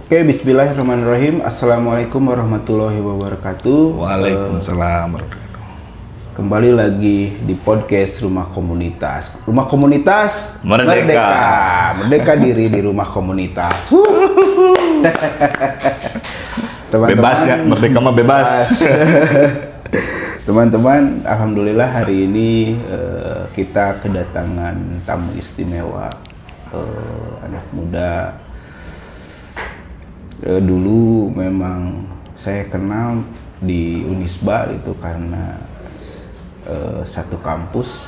Oke, bismillahirrahmanirrahim. Assalamualaikum warahmatullahi wabarakatuh. Waalaikumsalam warahmatullahi wabarakatuh. Kembali lagi di podcast Rumah Komunitas. Rumah Komunitas Merdeka. Merdeka diri di rumah komunitas. Teman-teman, Bebas ya, merdeka mah bebas. Teman-teman, alhamdulillah hari ini kita kedatangan tamu istimewa, anak muda. Dulu memang saya kenal di Unisba itu karena satu kampus.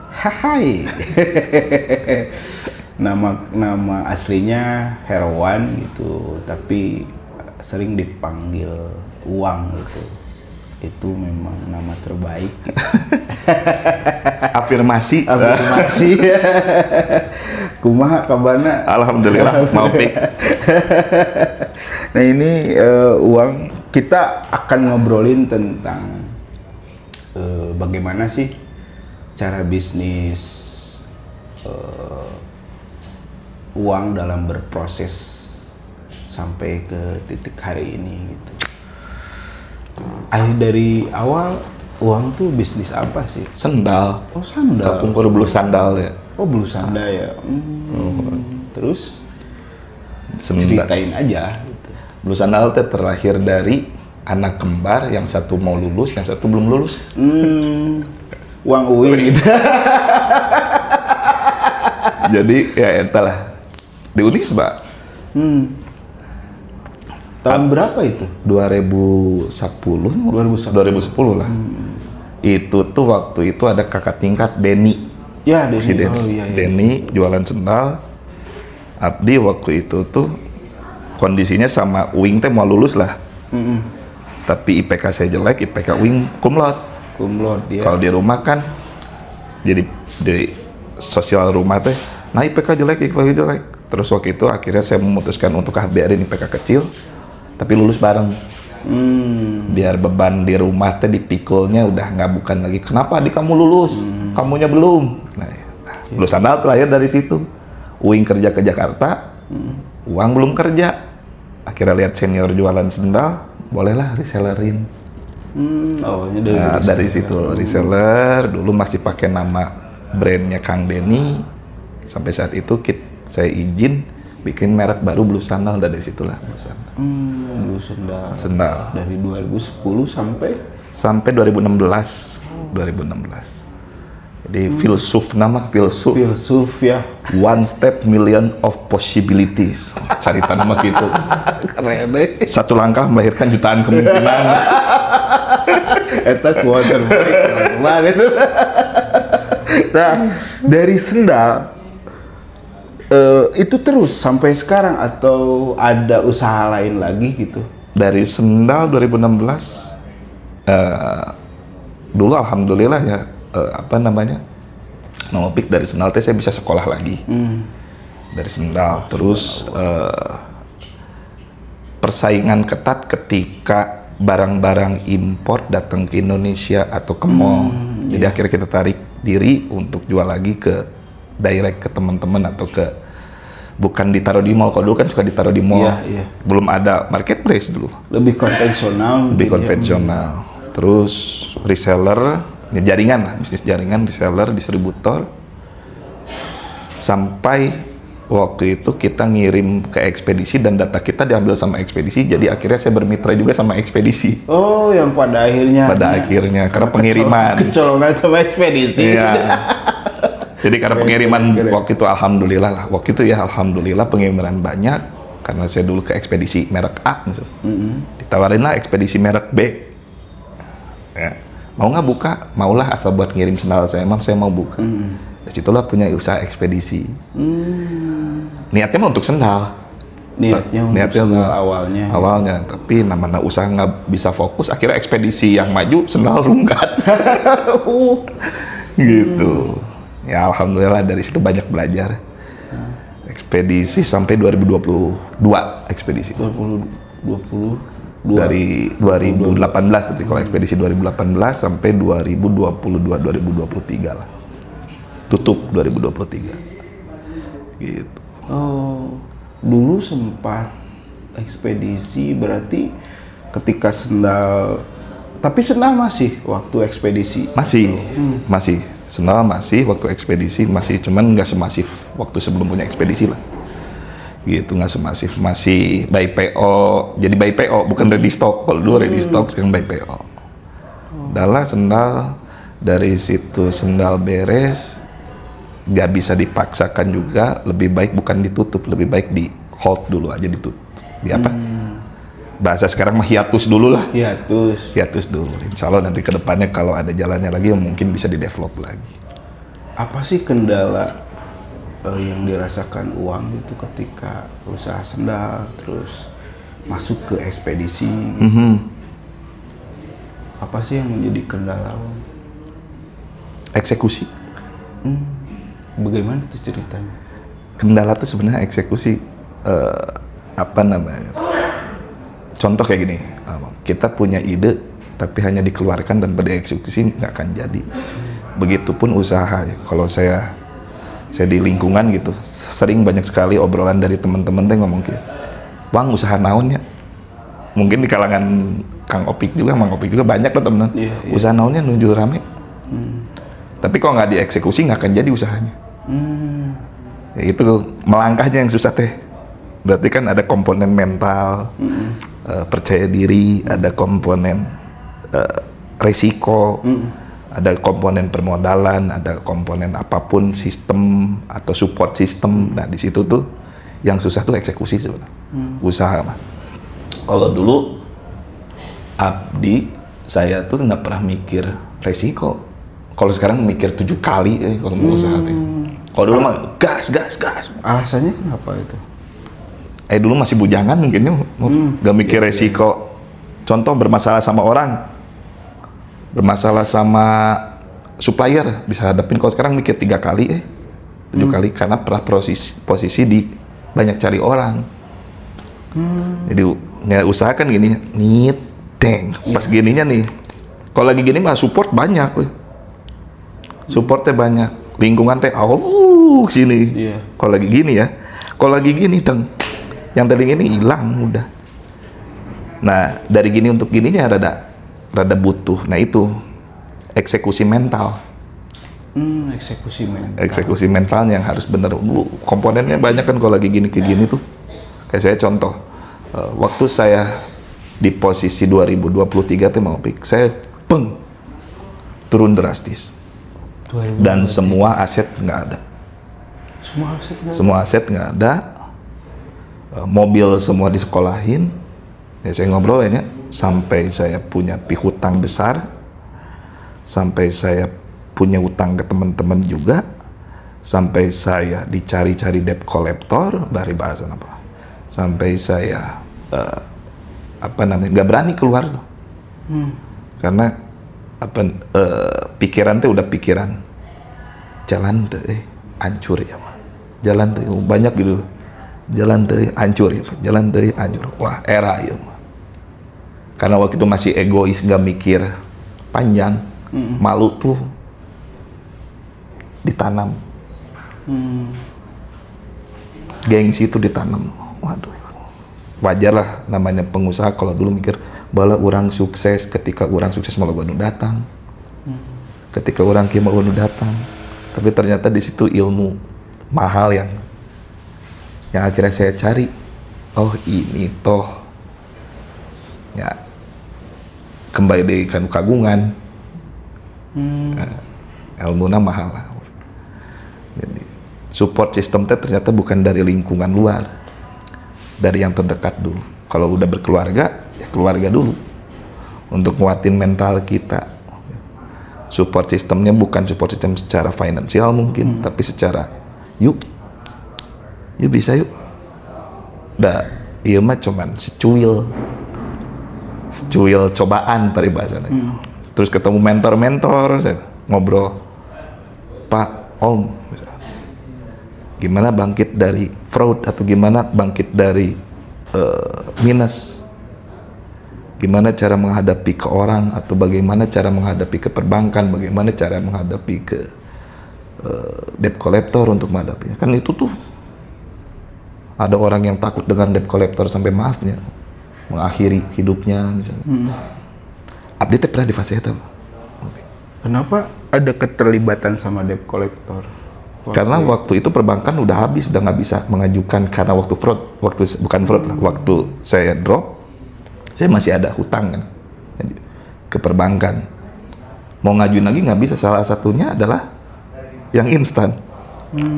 Hai. nama aslinya Herawan gitu, tapi sering dipanggil Uang gitu. Itu memang nama terbaik. Afirmasi. Kumaha kabana? Alhamdulillah mau pik. Nah ini Uang, kita akan ngobrolin tentang bagaimana sih cara bisnis Uang dalam berproses sampai ke titik hari ini gitu. Dari awal Uang tuh bisnis apa sih? Sendal. Oh, sandal. Kapungkur bulu sandal ya. Oh, bulu sandal ya. Terus Sendal. ceritain aja gitu. Bulu sandal teh terlahir dari anak kembar, yang satu mau lulus, yang satu belum lulus. Uang Uwi gitu. Jadi ya entalah di Unisba. Tahun berapa itu? 2010 lah. Itu tuh waktu itu ada kakak tingkat Denny. Ya, Denny. Si Denny. Oh, iya. Denny jualan sendal. Abdi waktu itu tuh kondisinya sama Uing teh mau lulus lah. Tapi IPK saya jelek, IPK Uing cum laude. Cum laude ya. Kalau di rumah kan jadi di sosial rumah teh, nah IPK jelek. Terus waktu itu akhirnya saya memutuskan untuk biarin IPK kecil, tapi lulus bareng. Biar beban di rumah teh dipikulnya udah nggak bukan lagi kenapa adik kamu lulus, kamunya belum. Nah, bulu sandal terakhir dari situ. Uing kerja ke Jakarta, Uang belum kerja. Akhirnya lihat senior jualan sendal, bolehlah resellerin. Awalnya Dari situ reseller. Dulu masih pakai nama brandnya Kang Denny. Sampai saat itu saya izin bikin merek baru bulu sandal, dari situlah bulu sandal. Bulu sandal. Dari 2010 sampai 2016. Jadi filsuf ya. One step million of possibilities. Cari nama gitu. Keren deh. Satu langkah melahirkan jutaan kemungkinan. Eta quote terbaik banget. Nah, dari sendal itu terus sampai sekarang atau ada usaha lain lagi gitu? Dari sendal 2016 dulu alhamdulillah ya, nomopik dari sendal teh saya bisa sekolah lagi. Dari sendal. Terus persaingan ketat ketika barang-barang impor datang ke Indonesia atau ke mall. Jadi akhirnya kita tarik diri untuk jual lagi ke direct ke teman-teman atau bukan ditaruh di mall. Kalau dulu kan suka ditaruh di mall. Iya. Belum ada marketplace dulu. Lebih konvensional. Terus reseller, ya jaringan lah, bisnis jaringan, reseller, distributor. Sampai waktu itu kita ngirim ke ekspedisi dan data kita diambil sama ekspedisi. Jadi akhirnya saya bermitra juga sama ekspedisi. Oh, yang pada akhirnya Karena pengiriman. Kecolongan sama ekspedisi. Iya. Jadi karena pengiriman waktu itu alhamdulillah pengiriman banyak, karena saya dulu ke ekspedisi merek A gitu. Ditawarin lah ekspedisi merek B. Ya. Mau nggak buka? Maulah, asal buat ngirim sendal saya mau buka. Dari situlah punya usaha ekspedisi. Niatnya mah untuk sendal. Niatnya sendal awalnya. Tapi namanya usaha nggak bisa fokus, akhirnya ekspedisi yang maju, sendal rungkat. Gitu. Ya alhamdulillah dari situ banyak belajar. Ekspedisi sampai 2022 ekspedisi. 2020 dari 2018 berarti kalau ekspedisi 2018 sampai 2023 lah. Tutup 2023. Gitu. Oh, dulu sempat ekspedisi berarti ketika sendal, tapi sendal masih waktu ekspedisi. Masih sendal masih waktu ekspedisi masih, cuman nggak semasif waktu sebelum punya ekspedisi lah. Gitu, nggak semasif, masih by PO, jadi by PO bukan ready stock. Kalau dulu ready stock, sekarang by PO. Adalah sendal, dari situ sendal beres, nggak bisa dipaksakan juga, lebih baik bukan ditutup, lebih baik di hold dulu aja, ditutup. Di apa? Bahasa sekarang mah hiatus dulu lah. Hiatus dulu. Insya Allah nanti kedepannya kalau ada jalannya lagi mungkin bisa di-develop lagi. Apa sih kendala yang dirasakan Uang itu ketika usaha sendal terus masuk ke ekspedisi gitu? Apa sih yang menjadi kendala Uang? Eksekusi. Bagaimana tuh ceritanya? Kendala tuh sebenarnya eksekusi. Apa namanya? Contoh kayak gini, kita punya ide tapi hanya dikeluarkan dan pada eksekusi nggak akan jadi. Begitupun usaha. Kalau saya di lingkungan gitu, sering banyak sekali obrolan dari teman-teman yang ngomong gitu, Bang usaha naonnya? Mungkin di kalangan Kang Opik juga, Mang Opik juga banyak lah teman-teman. Usaha naonnya nuju rame. Tapi kalau nggak dieksekusi nggak akan jadi usahanya. Ya itu melangkahnya yang susah teh. Berarti kan ada komponen mental, percaya diri, ada komponen resiko, ada komponen permodalan, ada komponen apapun sistem atau support system. Nah di situ tuh yang susah tuh eksekusi sebenarnya. Usaha mah. Kalau dulu Abdi, saya tuh nggak pernah mikir resiko. Kalau sekarang mikir 7 kali kalau mau usaha teh. Kalau dulu mah gas. Alasannya kenapa itu? Dulu masih bujangan mungkinnya, gak mikir resiko. Contoh bermasalah sama orang, bermasalah sama supplier, bisa hadapin. Kalau sekarang mikir 3 kali, 7 kali, karena pernah posisi di banyak cari orang. Jadi ya, usahakan gini, pas gininya nih, kalau lagi gini mah support banyak, supportnya banyak, lingkungan teh, sini. Kalau lagi gini ya, kalau lagi gini yang tadi ini hilang udah. Nah dari gini untuk gininya rada butuh. Nah itu eksekusi mental. Eksekusi mental yang harus bener. Komponennya banyak kan kalau lagi gini ke gini tuh. Kayak saya contoh, waktu saya di posisi 2023 mau pik, saya turun drastis. 2023. Dan semua aset nggak ada. Semua aset nggak ada. Mobil semua disekolahin, ya saya ngobrol ya, sampai saya punya hutang besar, sampai saya punya hutang ke teman-teman juga, sampai saya dicari-cari debt collector, dari bahasan apa, sampai saya nggak berani keluar tuh, karena pikiran tuh udah pikiran jalan tuh hancur ya, jalan tuh banyak gitu. Jalan teh hancur ya, jalan teh hancur. Wah, era ya. Karena waktu itu masih egois, nggak mikir panjang, malu tuh ditanam. Gengsi itu ditanam. Waduh. Wajar lah namanya pengusaha kalau dulu mikir bala orang sukses, ketika orang sukses malah baru datang. Ketika orang kieu baru datang. Tapi ternyata di situ ilmu mahal yang akhirnya saya cari. Oh ini toh ya kembali dari kagungan. Ilmunya mahal lah. Jadi support system ternyata bukan dari lingkungan luar, dari yang terdekat dulu. Kalau udah berkeluarga, ya keluarga dulu untuk nguatin mental kita. Support systemnya bukan support system secara finansial mungkin, tapi secara yuk bisa yuk. Iya mah cuman secuil cobaan peribahasanya. Terus ketemu mentor, saya ngobrol, Pak, Om, gimana bangkit dari fraud atau gimana bangkit dari minus? Gimana cara menghadapi ke orang atau bagaimana cara menghadapi ke perbankan, bagaimana cara menghadapi ke debt collector untuk menghadapinya? Kan itu tuh Ada orang yang takut dengan debt collector sampai maafnya mengakhiri hidupnya misalnya. Abdi teh pernah di fase itu. Kenapa ada keterlibatan sama debt collector? Karena waktu itu perbankan udah habis, udah nggak bisa mengajukan karena waktu bukan fraud lah, waktu saya drop, saya masih ada hutang kan ke perbankan. Mau ngajuin lagi nggak bisa, salah satunya adalah yang instan,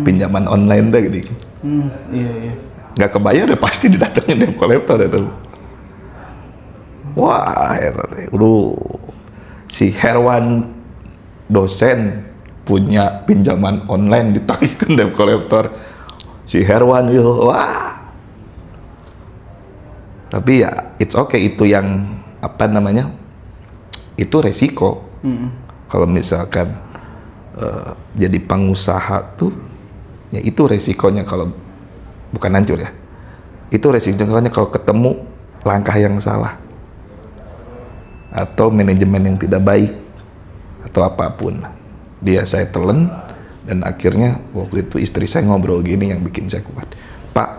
pinjaman online deh gitu. Iya. Nggak kebayar ya pasti didatengin debt collector itu. Wah, si Herwan dosen punya pinjaman online ditagihkan debt collector. Si Herwan wah. Tapi ya it's okay, itu yang apa namanya? Itu resiko. Kalau misalkan jadi pengusaha tuh ya itu resikonya, kalau bukan hancur ya. Itu resikonya kalau ketemu langkah yang salah atau manajemen yang tidak baik atau apapun. Saya telan, dan akhirnya waktu itu istri saya ngobrol gini yang bikin saya kuat. Pak,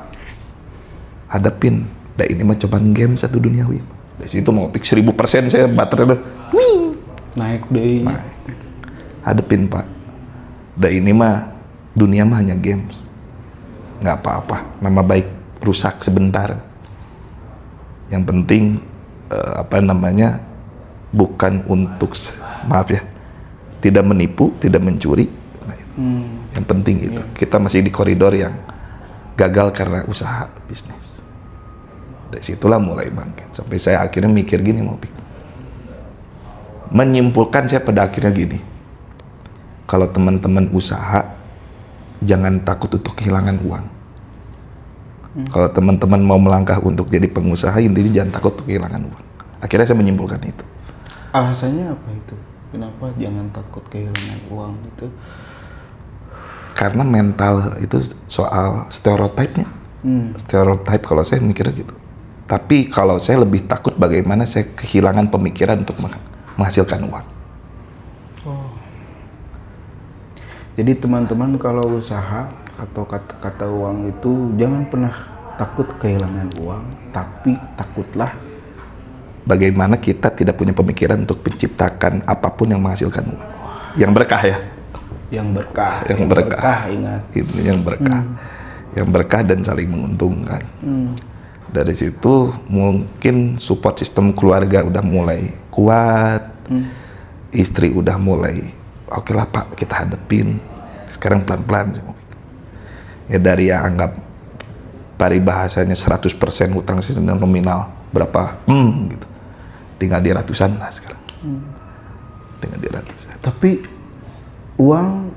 hadapin, ini mah cobaan game satu duniawi. Dari situ mau pick 1000% saya baterai udah naik deh. Hadapin Pak, ini mah dunia mah hanya games, nggak apa-apa, nama baik rusak sebentar. Yang penting bukan untuk, maaf ya, tidak menipu, tidak mencuri. Yang penting itu. Kita masih di koridor yang gagal karena usaha bisnis. Dari situlah mulai bangkit. Sampai saya akhirnya mikir gini, menyimpulkan saya pada akhirnya gini. Kalau teman-teman usaha, jangan takut untuk kehilangan uang. Kalau teman-teman mau melangkah untuk jadi pengusaha, intinya jangan takut untuk kehilangan uang. Akhirnya saya menyimpulkan itu. Alasannya apa itu? Kenapa jangan takut kehilangan uang itu? Karena mental itu soal stereotipnya. Stereotip kalau saya mikirnya gitu. Tapi kalau saya lebih takut bagaimana saya kehilangan pemikiran untuk menghasilkan uang. Jadi teman-teman kalau usaha atau kata uang itu jangan pernah takut kehilangan uang, tapi takutlah bagaimana kita tidak punya pemikiran untuk menciptakan apapun yang menghasilkan uang. Yang berkah ya. Yang berkah. Ingat. Itu yang berkah. Yang berkah dan saling menguntungkan. Dari situ mungkin support sistem keluarga udah mulai kuat. Istri udah mulai, oke lah Pak, kita hadepin. Sekarang pelan-pelan. Ya dari yang anggap paribahasanya 100% hutang sistem nominal berapa? Gitu. Tinggal di ratusan lah sekarang. Tinggal di ratusan. Tapi uang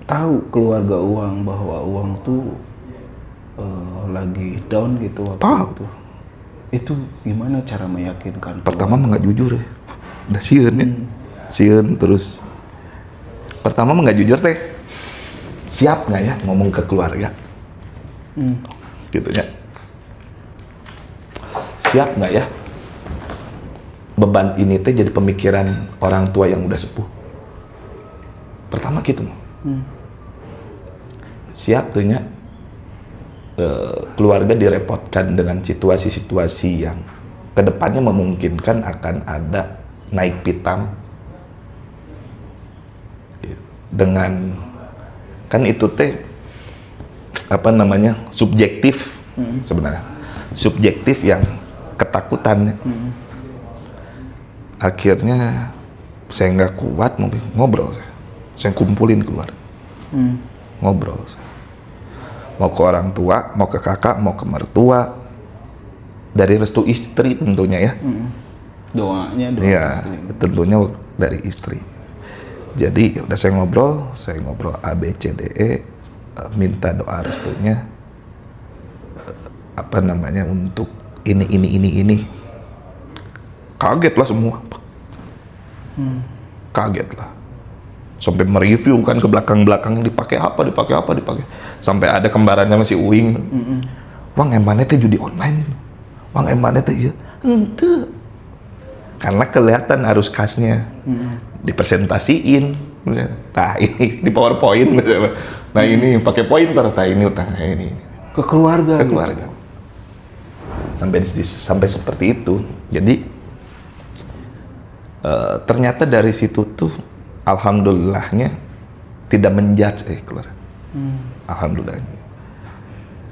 tahu, keluarga uang, bahwa uang tuh lagi down gitu waktu itu. Itu gimana cara meyakinkan? Pertama mah nggak jujur ya. Udah sieun ya. Sieun terus. Pertama mah nggak jujur teh. Siap nggak ya ngomong ke keluarga? Gitu ya. Siap nggak ya beban ini teh jadi pemikiran orang tua yang udah sepuh? Pertama gitu. Siap tuh nya keluarga direpotkan dengan situasi-situasi yang kedepannya memungkinkan akan ada naik pitam dengan, kan itu teh subjektif sebenarnya, subjektif yang ketakutan. Akhirnya saya nggak kuat, ngobrol, saya kumpulin keluar, ngobrol, mau ke orang tua, mau ke kakak, mau ke mertua, dari restu istri tentunya ya. Doanya ya, istri. Tentunya dari istri. Jadi udah saya ngobrol A, B, C, D, E, minta doa restunya, untuk ini. Kaget lah semua. Kaget lah. Sampai mereview kan ke belakang dipakai apa. Sampai ada kembarannya masih Uing. Wang emane teh judi online. Wang emane teh iya. Henteu. Karena kelihatan arus kasnya. Dipresentasiin. Nah ini di PowerPoint. Nah ini pakai pointer. Nah ini. ke keluarga. Ke keluarga. Sampai seperti itu. Jadi ternyata dari situ tuh alhamdulillahnya tidak menjudge keluarga. Alhamdulillahnya.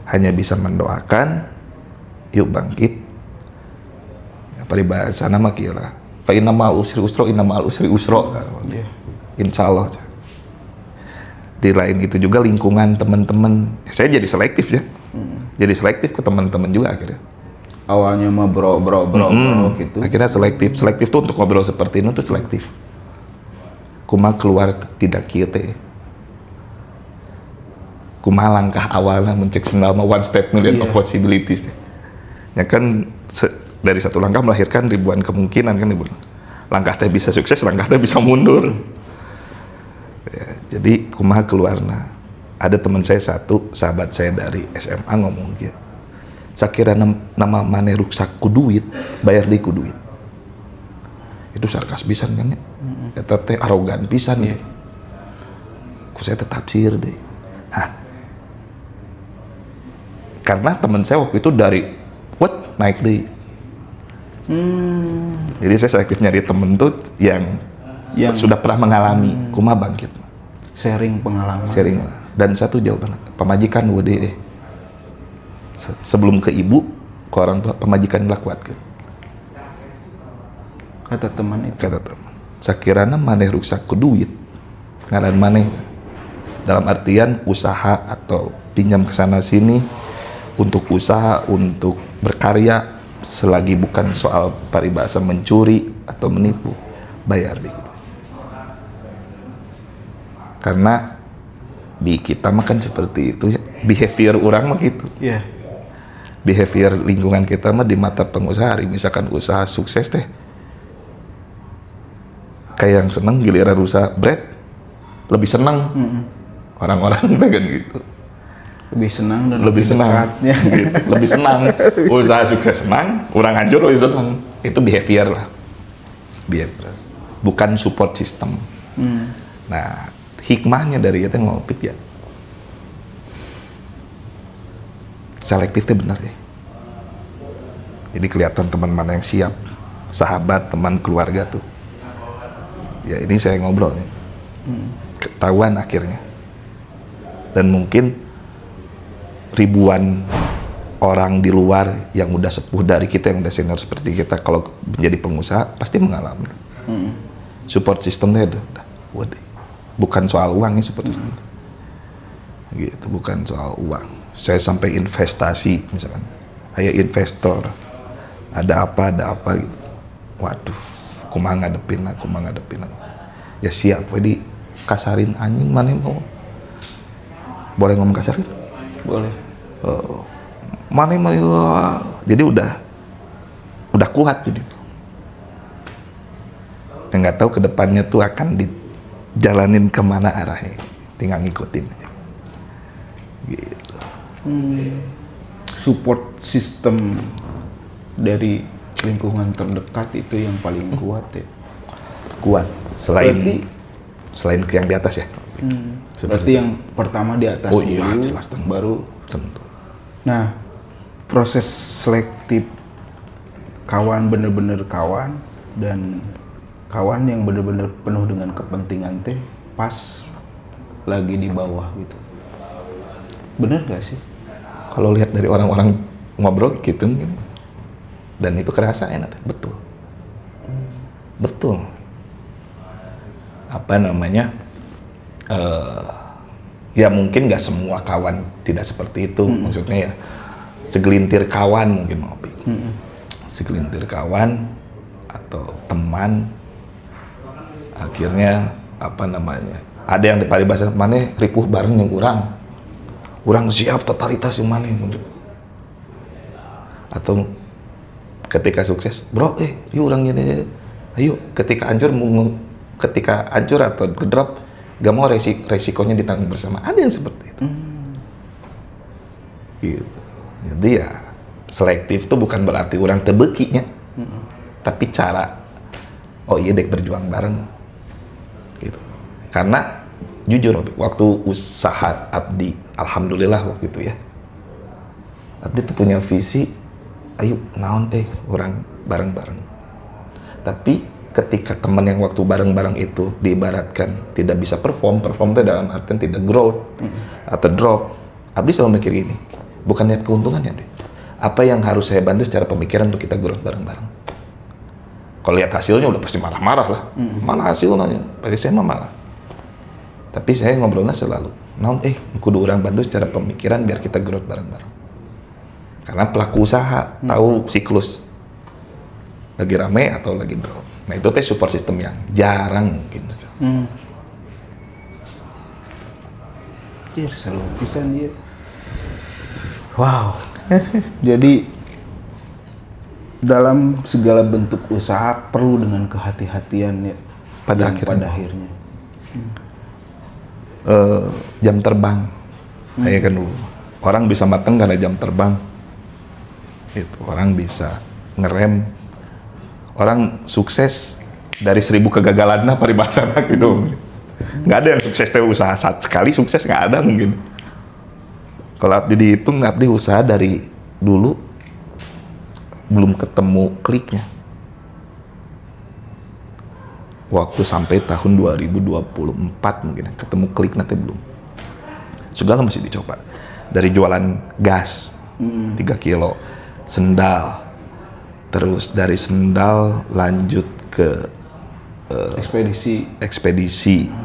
Hanya bisa mendoakan, yuk bangkit. Ya, peribahasa nama kira. Fa inna ma'al usri usra, inna ma'al usri usra. Iya. Insya Allah. Di lain itu juga lingkungan teman-teman. Saya jadi selektif ya. Jadi selektif ke teman-teman juga akhirnya. Awalnya mah bro gitu. Akhirnya selektif tuh untuk ngobrol seperti ini tuh selektif. Kumaha keluar tidak kita. Kumaha langkah awalnya mencek sendal one step million of possibilities. Ya kan dari satu langkah melahirkan ribuan kemungkinan kan ibu. Langkah teh bisa sukses, langkah teh bisa mundur. Ya, jadi kumaha keluarna. Ada teman saya satu, sahabat saya dari SMA ngomong gitu. Sakira nama maneh ruksak ku duit, bayar deui ku duit. Itu sarkas pisan kan ya. Eta teh arogan pisan ya. Ku saya teh tafsir deh. Karena teman saya waktu itu dari naik deui. Jadi saya selektif nyari temen tuh yang sudah pernah mengalami kumaha bangkit. Sharing pengalaman. Sharing. Dan satu jawaban, pemajikan WD. Sebelum ke ibu, ke orang tua, pemajikan lah kuat kan. Kata teman itu. Kata teman. Sakirana maneh rusak ku duit. Ngaran maneh. Dalam artian usaha atau pinjam ke sana sini untuk usaha, untuk berkarya, selagi bukan soal paribasa mencuri atau menipu, bayar deh. Karena di kita mah kan seperti itu, behavior orang mah gitu. Iya. Behavior lingkungan kita mah di mata pengusaha, misalkan usaha sukses teh, kayak yang seneng giliran usaha bread, lebih senang orang-orang kan gitu. Lebih senang dan lebih senang. dekatnya. Gitu. Lebih senang. Usaha sukses senang, orang hancur lebih senang. Itu behavior lah. Behavior. Bukan support system. Nah, hikmahnya dari itu ngopi ya. Selektif itu benar ya. Jadi kelihatan teman mana yang siap, sahabat, teman, keluarga tuh. Ya ini saya ngobrol ya. Ketahuan akhirnya. Dan mungkin ribuan orang di luar yang udah sepuh dari kita, yang udah senior seperti kita, kalau menjadi pengusaha pasti mengalami. Support systemnya udah. Bukan soal uang ya support system. Gitu, bukan soal uang. Saya sampai investasi misalkan, ayo investor, ada apa gitu. Waduh, kumaha ngadepin. Ya siap, jadi kasarin anjing mana mau? Boleh ngomong kasarin? Boleh. Mana mau? Jadi udah kuat jadi. Dan nggak tahu kedepannya tuh akan dijalanin kemana arahnya, tinggal ngikutin aja. Gitu. Support system dari lingkungan terdekat itu yang paling kuat ya. Kuat selain ke yang di atas ya. Berarti yang pertama di atas dulu, iya, jelas, tentu. Baru. Tentu. Nah, proses selektif kawan bener-bener kawan dan kawan yang bener-bener penuh dengan kepentingan teh pas lagi di bawah gitu. Bener gak sih? Kalau lihat dari orang-orang ngobrol gitu, dan itu kerasa enak, betul. Betul. Apa namanya? Ya mungkin nggak semua kawan tidak seperti itu, maksudnya ya segelintir kawan mungkin mau segelintir kawan atau teman akhirnya apa namanya ada yang di paribasa mana ripuh bareng yang orang siap totalitas yang mana atau ketika sukses bro yuk orang ini ayo ketika hancur atau gedrop gak mau resikonya ditanggung bersama, ada yang seperti itu. Gitu. Jadi ya selektif itu bukan berarti orang tebekinya, tapi cara oh iya dek berjuang bareng gitu. Karena jujur waktu usaha abdi alhamdulillah waktu itu ya Abdi tuh punya visi, ayo naon orang bareng-bareng. Tapi ketika teman yang waktu bareng-bareng itu diibaratkan tidak bisa perform itu dalam artian tidak growth atau drop. Abdi selalu mikir gini, bukan lihat keuntungannya deh. Apa yang harus saya bantu secara pemikiran untuk kita growth bareng-bareng. Kalau lihat hasilnya udah pasti marah-marah lah. Mana hasilnya? Pasti saya mah marah. Tapi saya ngobrolnya selalu, naon kudu orang bantu secara pemikiran biar kita growth bareng-bareng. Karena pelaku usaha tahu siklus lagi rame atau lagi drop. Nah itu teh support system yang jarang mungkin. Seru pisan dia. Wow. Jadi dalam segala bentuk usaha perlu dengan kehati-hatian ya pada akhirnya. Jam terbang kayak kan dulu orang bisa mateng karena jam terbang itu, orang bisa ngerem, orang sukses dari 1000 kegagalan paribasana gitu. Nggak ada yang sukses teh usaha sekali sukses, nggak ada mungkin. Kalau Abdi dihitung, Abdi usaha dari dulu belum ketemu kliknya. Waktu sampai tahun 2024 mungkin ketemu klik nanti belum. Segala mesti dicoba. Dari jualan gas 3 kilo, sendal, terus dari sendal lanjut ke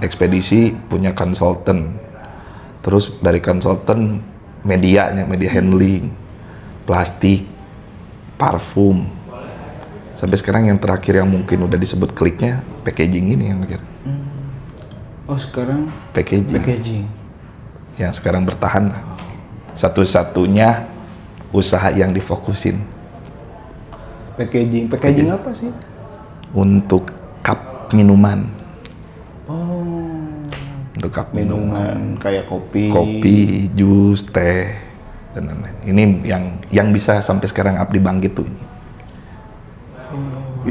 ekspedisi punya konsultan, terus dari konsultan media handling, plastik, parfum, sampai sekarang yang terakhir yang mungkin udah disebut kliknya packaging ini yang mikir. Oh sekarang packaging yang sekarang bertahan lah. Satu-satunya usaha yang difokusin. Packaging apa sih? Untuk cup minuman. Oh. Untuk cup minuman kayak kopi, jus, teh dan lain-lain. Ini yang bisa sampai sekarang Abdi bangkit tuh ini.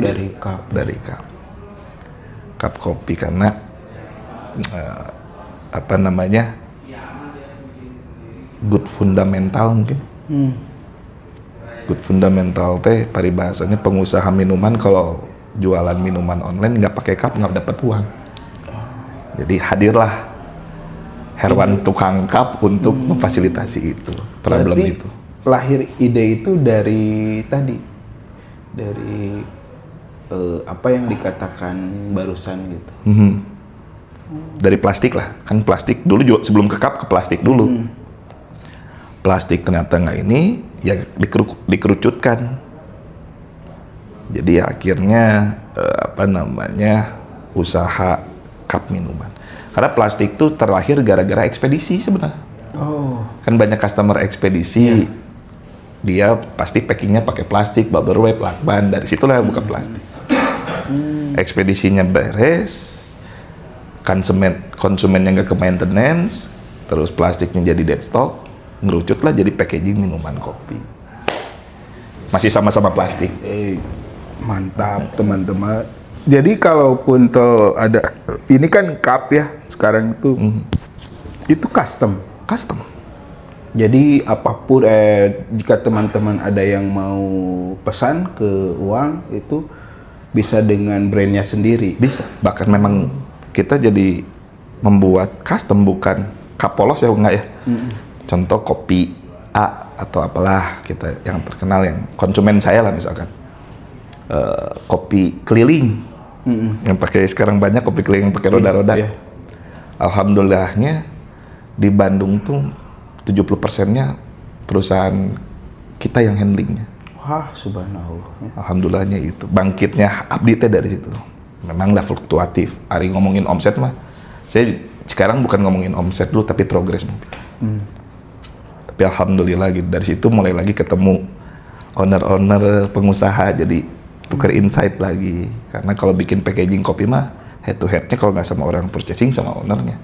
Dari cup kopi karena good fundamental mungkin. Good fundamental teh paribahasanya pengusaha minuman kalau jualan minuman online nggak pakai cup nggak dapat uang. Jadi hadirlah Herwan tukang cup untuk memfasilitasi itu problem. Berarti itu. Lahir ide itu dari apa yang dikatakan barusan gitu. Dari plastik lah, kan plastik dulu sebelum ke cup ke plastik dulu. Plastik ternyata nggak ini, ya dikerucutkan. Jadi akhirnya usaha cup minuman. Karena plastik tuh terlahir gara-gara ekspedisi sebenarnya. Oh. Kan banyak customer ekspedisi, dia pasti packingnya pakai plastik, bubble wrap, lakban, dari situlah buka plastik. Ekspedisinya beres, konsumennya nggak ke maintenance, terus plastiknya jadi dead stock, ngerucut lah jadi packaging minuman kopi. Masih sama-sama plastik. Mantap teman-teman. Jadi kalaupun tuh ada, ini kan cup ya sekarang itu custom. Jadi apapun jika teman-teman ada yang mau pesan ke uang itu bisa dengan brandnya sendiri. Bisa. Bahkan memang kita jadi membuat custom, bukan cup polos ya enggak ya. Contoh kopi A atau apalah kita yang terkenal yang konsumen saya lah misalkan. Kopi keliling. Yang pakai sekarang banyak kopi keliling yang pakai roda-roda. Alhamdulillahnya di Bandung tuh 70%-nya perusahaan kita yang handlingnya. Wah, subhanallah. Alhamdulillahnya itu. Bangkitnya Abdi teh dari situ. Memang lah fluktuatif. Ari ngomongin omset mah, saya sekarang bukan ngomongin omset dulu, tapi progres mungkin. Tapi alhamdulillah gitu. Dari situ mulai lagi ketemu owner-owner pengusaha, jadi tuker insight lagi. Karena kalau bikin packaging kopi mah, head to head-nya kalau nggak sama orang purchasing, sama ownernya.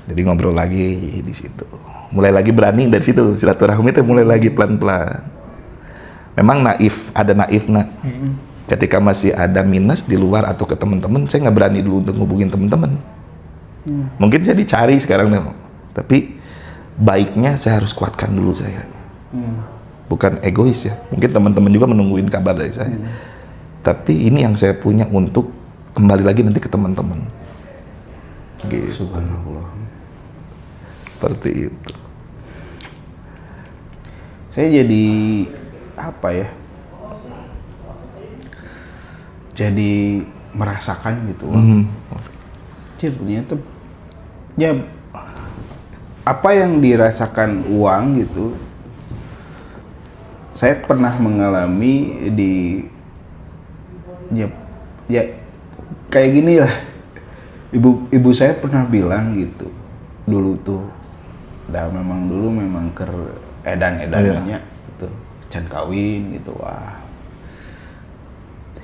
Jadi ngobrol lagi di situ. Mulai lagi berani dari situ, silaturahmi itu mulai lagi pelan-pelan. Memang ada naifnya. Ketika masih ada minus di luar atau ke teman-teman, saya nggak berani dulu untuk ngubungin teman-teman. Mungkin saya dicari sekarang memang, tapi baiknya saya harus kuatkan dulu saya. Bukan egois ya, mungkin teman-teman juga menungguin kabar dari saya. Tapi ini yang saya punya untuk kembali lagi nanti ke teman-teman. Gitu. Subhanallah. Seperti itu. Saya jadi apa ya? Jadi merasakan gitu. Ternyata ya apa yang dirasakan uang gitu. Saya pernah mengalami di ya kayak gini lah. Ibu saya pernah bilang gitu. Dulu tuh memang edan-edannya gitu. Can kawin gitu. Wah.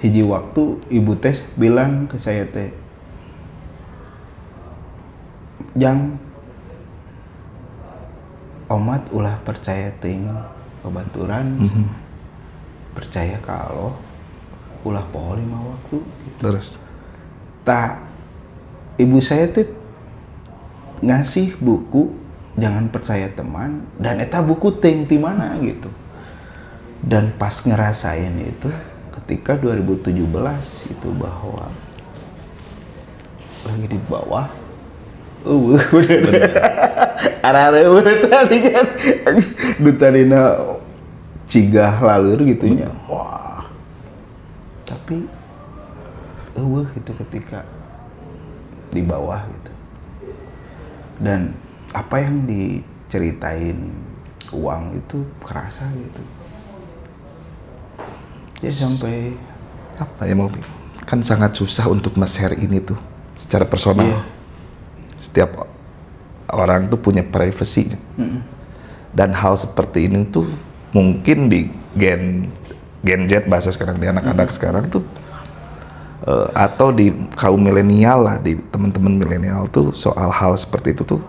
Hiji waktu ibu teh bilang ke saya teh, "Jang, omat ulah percaya ting babaturan, percaya kalau ulah poho 5 waktu." Gitu. Terus, Ibu saya tuh ngasih buku Jangan Percaya Teman, dan eta buku ting di mana gitu. Dan pas ngerasain itu ketika 2017 itu bahwa lagi di bawah, bener. Arah-arah tadi kan, dutarina cigah lalur gitunya. Wah. Tapi, itu ketika di bawah gitu. Dan apa yang diceritain uang itu kerasa gitu. Ya sampai apa ya mau kan sangat susah untuk share ini tuh secara personal. Iya. Setiap orang tuh punya privacy. Dan hal seperti ini tuh mungkin di Gen Z bahasa sekarang, di anak-anak sekarang tuh atau di kaum milenial lah, di teman-teman milenial tuh soal hal seperti itu tuh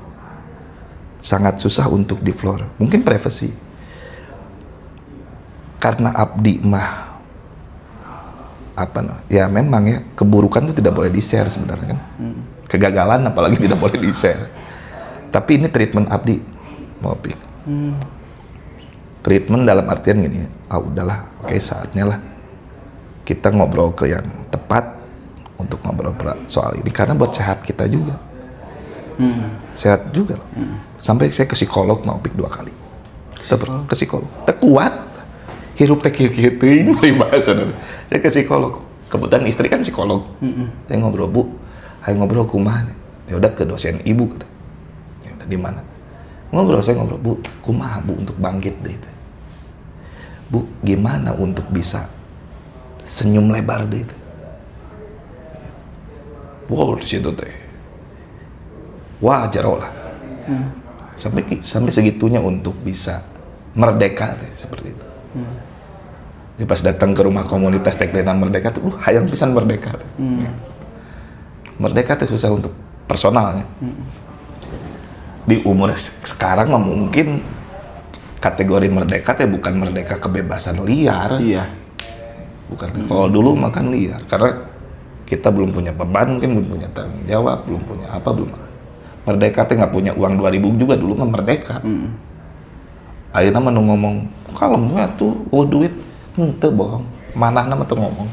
sangat susah untuk di floor. Mungkin privacy. Karena abdi mah ya memang ya keburukan itu tidak boleh di-share sebenarnya kan. Kegagalan apalagi tidak boleh di-share. Tapi ini treatment abdi mau pikir. Treatment dalam artian gini, udahlah, oke, saatnya lah kita ngobrol ke yang tepat untuk ngobrol soal ini karena buat sehat kita juga. Sehat juga. Sampai saya ke psikolog mau pikir 2 kali. Ke psikolog. Tak kuat. Hirup teh kieu teuing bari bahasa. Saya ke psikolog. Kebetulan istri kan psikolog. Saya ngobrol, "Bu, ayo ngobrol kumaha?" Ya udah ke dosen ibu kata. Ya udah di mana? Saya ngobrol, "Bu, kumaha Bu untuk bangkit deh." "Bu, gimana untuk bisa senyum lebar deh?" Wow, di situ teh. Wajar lah. Sampai segitunya untuk bisa merdeka deh, seperti itu. Jadi pas datang ke rumah komunitas Tekdena Merdeka tuh, hayang pisan merdeka. Merdeka tuh susah untuk personalnya. Di umur sekarang mah mungkin kategori merdeka tuh bukan merdeka kebebasan liar. Iya. Bukan. Kalau dulu makan liar karena kita belum punya beban, mungkin belum punya tanggung jawab, belum punya apa, belum. Merdeka tuh nggak punya uang 2.000 juga dulu mah merdeka. Ayeuna mah nu ngomong kalem tuh duit henteu bohong. Manahna mah tuh ngomong.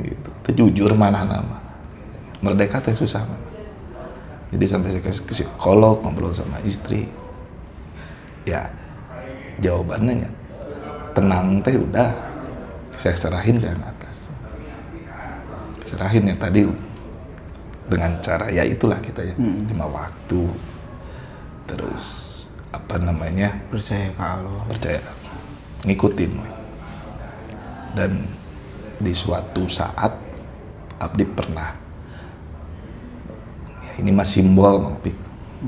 Gitu. Teu jujur manahna mah. Merdeka teh susah mah. Jadi sampai saya ke psikolog, ngobrol sama istri. Ya, jawabannya tenang teh udah. Saya serahin ke yang atas. Serahin yang tadi dengan cara ya itulah kita ya 5 waktu. Terus percaya ke Allah, percaya ngikutin. Dan di suatu saat abdi pernah ya ini mah simbol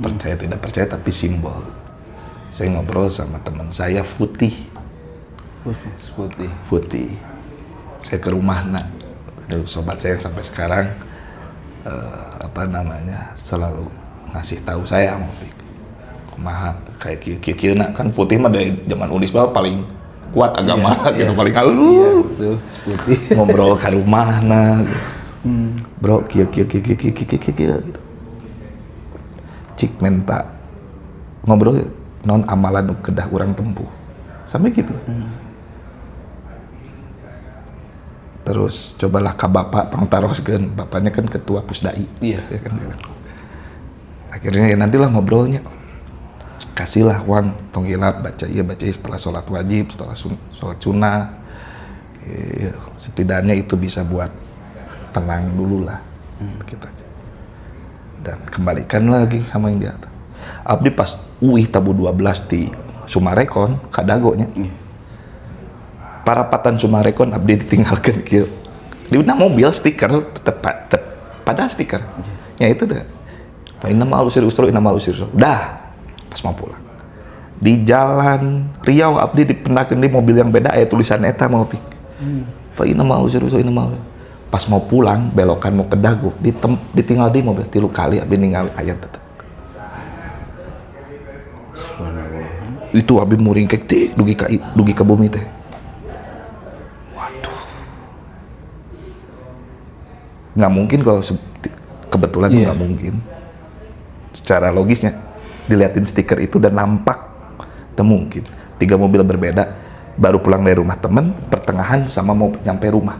percaya tidak percaya tapi simbol. Saya ngobrol sama teman saya Putih. Saya ke rumahna, sobat saya yang sampai sekarang selalu ngasih tahu saya kumaha kayak kieu kan Putih mah dari zaman Unisba paling kuat agama gitu, paling halus. Iya, betul, Putih. Ngobrol ke rumahna gitu. Bro, kieu gitu. Cik minta ngobrol non amalan nu kedah urang tempuh sampai gitu. Terus cobalah ke bapak pangtaroskeun, bapaknya kan ketua pusdai. Iya. Ya kan. Akhirnya ya nantilah ngobrolnya. Kasihlah uang tong hilap baca setelah sholat wajib, setelah sholat sunnah. Ya, setidaknya itu bisa buat tenang dulu lah. Kita aja. Dan kembalikan lagi sama yang di atas. Abdi pas uih tabu 12 di Sumarekon kadagonya. Parapatan Sumarekon abdi ditinggalkan kieu. Di mobil stiker tepat pada stiker. Ya itu tuh. Fa inna ma'al usri usra inna ma'al usri yusra. Dah pas mau pulang. Di jalan Riau abdi dipendakeun di mobil yang beda aya tulisan eta mau pik. Fa inna ma'al usri usra inna ma'al. Pas mau pulang belokan mau ke Dago ditinggal di mobil 3 kali abdi ningali ayat eta. Subhanallah. Itu abdi muringkek teh dugi ka bumi teh. Nggak mungkin kalau kebetulan nggak mungkin. Secara logisnya diliatin stiker itu dan nampak tak mungkin. 3 mobil berbeda, baru pulang dari rumah temen, pertengahan sama mau nyampe rumah.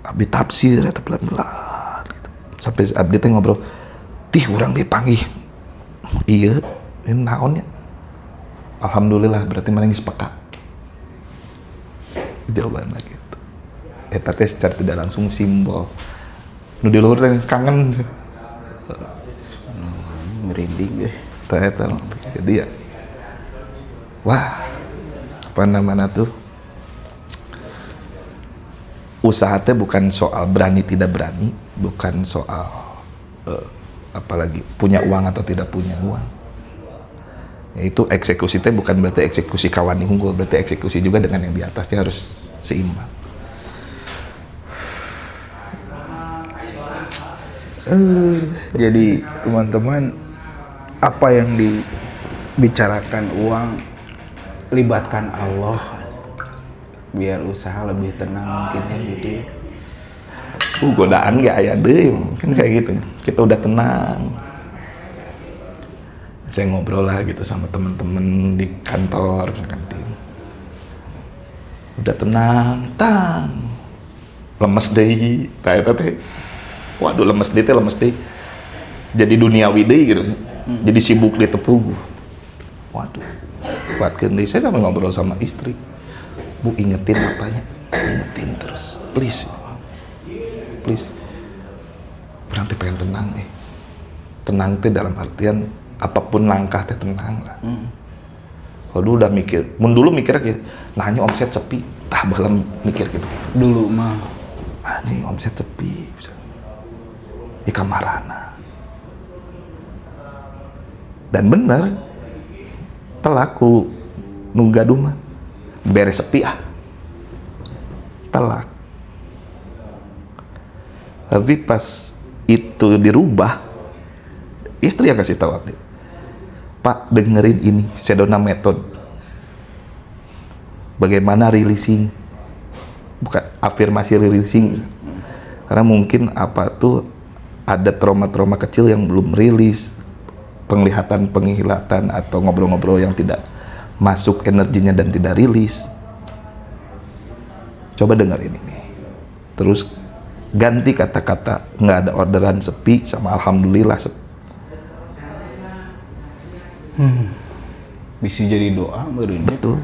Abdi tafsir atau pelan-pelan gitu. Sampai abdi teh ngobrol, tih urang dipanggih. Iya, ini naonnya. Alhamdulillah berarti mana geus peka. Jawaban lagi. Eta teh secara tidak langsung simbol nu di luhur teh kangen Merinding eta jadi ya wah apa namanya tuh usaha teh bukan soal berani tidak berani, bukan soal apalagi punya uang atau tidak punya uang. Itu eksekusi teh bukan berarti eksekusi kawan unggul, berarti eksekusi juga dengan yang di atasnya harus seimbang. Jadi teman-teman, apa yang dibicarakan uang, libatkan Allah biar usaha lebih tenang mungkin ya gitu ya. Godaan gak aya deui kan kayak gitu. Kita udah tenang. Saya ngobrol lah gitu sama temen-temen di kantor kantin. Udah tenang, lemes deui, teh. Waduh lemes deh. Jadi duniawi deh gitu. Jadi sibuk di tepung. Waduh. Kuatkeun deui. Saya sampai ngobrol sama istri. Bu ingetin apanya? Ingetin terus. Please. Berarti pengen tenang Tenang teh dalam artian apapun langkah teh tenang lah. Kalau dulu udah mikir, dulu mikirnya kayak, nanya omset sepi, balam mikir gitu. Dulu mah, ini omset sepi. Di kamarana. Dan bener telaku nu gaduh mah beres sepi telak. Tapi pas itu dirubah, istri yang kasih tahu Abdi, Pak dengerin ini Sedona Method, bagaimana releasing, bukan afirmasi releasing, karena mungkin apa tuh ada trauma-trauma kecil yang belum rilis, penglihatan atau ngobrol-ngobrol yang tidak masuk energinya dan tidak rilis. Coba dengerin ini. Terus ganti kata-kata nggak ada orderan sepi sama alhamdulillah sepi. Bisa jadi doa meureun. Betul.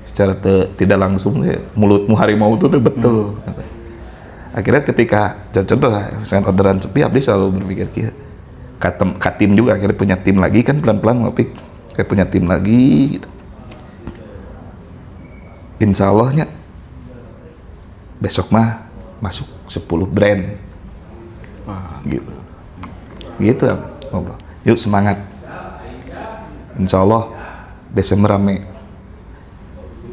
Secara tidak langsung mulutmu harimau itu tuh betul. Akhirnya ketika contoh lah, misalkan orderan sepi, Abdi selalu berpikir kia. Tim juga akhirnya punya tim lagi kan pelan-pelan ngopik. Kayak punya tim lagi gitu. Insya Allahnya besok mah masuk 10 brand. Wah, Gitu ngobrol. Yuk semangat. Insya Allah Desember rame.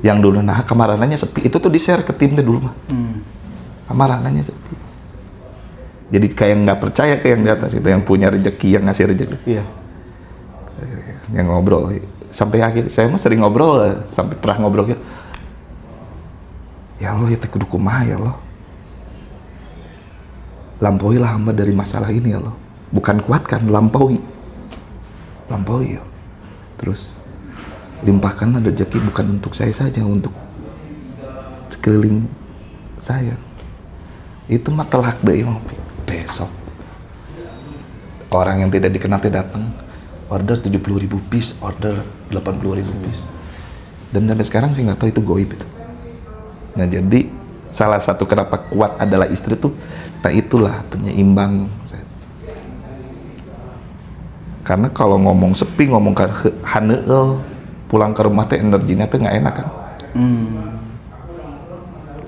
Yang dulu kemaranannya sepi, itu tuh di-share ke timnya dulu mah. Kemaranannya sepi. Jadi kayak nggak percaya ke yang di atas itu, yang punya rezeki, yang ngasih rezeki. Iya. Yang ngobrol sampai akhir, saya mah sering ngobrol, sampai pernah ngobrol gitu. Ya Allah, ya kudu kumaha ya Allah. Lampauilah hamba dari masalah ini ya Allah. Bukan kuatkan, lampaui. lampaui ya. Terus limpahkanlah rezeki bukan untuk saya saja, untuk sekeliling saya. Itu mah telak deh besok. Orang yang tidak dikenal datang, order 70.000 piece, order 80.000 piece. Dan sampai sekarang sih nggak tahu itu goib itu. Nah jadi salah satu kenapa kuat adalah istri tuh, nah itulah penyeimbang. Karena kalau ngomong sepi, ngomong haneul, pulang ke rumah teh energinya tuh nggak enak kan.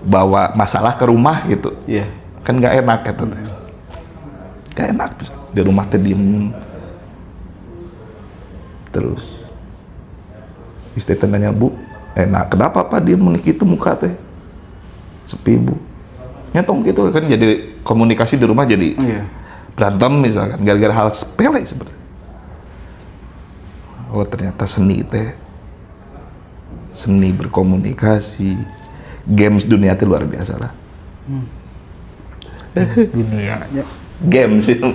Bawa masalah ke rumah gitu, kan nggak enak gitu. Nggak enak di rumah teh diem. Terus istri teh nanya, Bu, nah kenapa Pak diem menik itu muka teh sepi Bu? Nyetong gitu kan, jadi komunikasi di rumah jadi berantem misalkan gara-gara hal sepele sebenarnya. Oh ternyata seni teh, seni berkomunikasi, games dunia teh luar biasa lah. Dunianya. Games itu.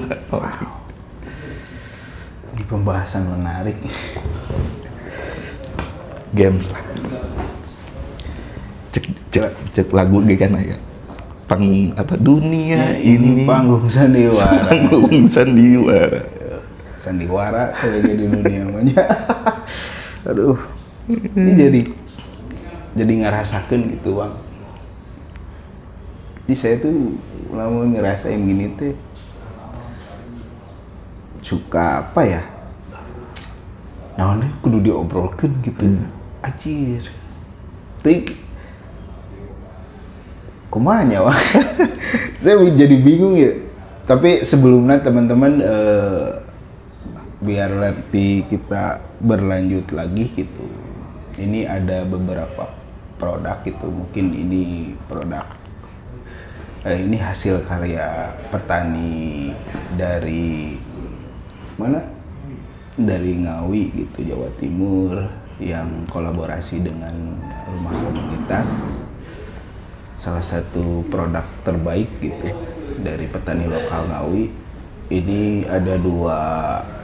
Ini pembahasan menarik. Games lah. Cek lagu gitu kan ya. Panggung apa dunia ini panggung sandiwara. Panggung sandiwara. Sandiwara kayak di dunia namanya. Aduh. Ini jadi ngerasakan gitu, Bang. Jadi saya tuh lama ngerasain gini teh suka apa ya? Nah, kudu diobrolkan gitu. Anjir. Tapi kumanya, Bang. Saya jadi bingung ya. Tapi sebelumnya teman-teman biar nanti kita berlanjut lagi gitu. Ini ada beberapa produk gitu, mungkin ini produk ini hasil karya petani dari mana? Dari Ngawi gitu, Jawa Timur, yang kolaborasi dengan rumah komunitas. Salah satu produk terbaik gitu dari petani lokal Ngawi. Ini ada 2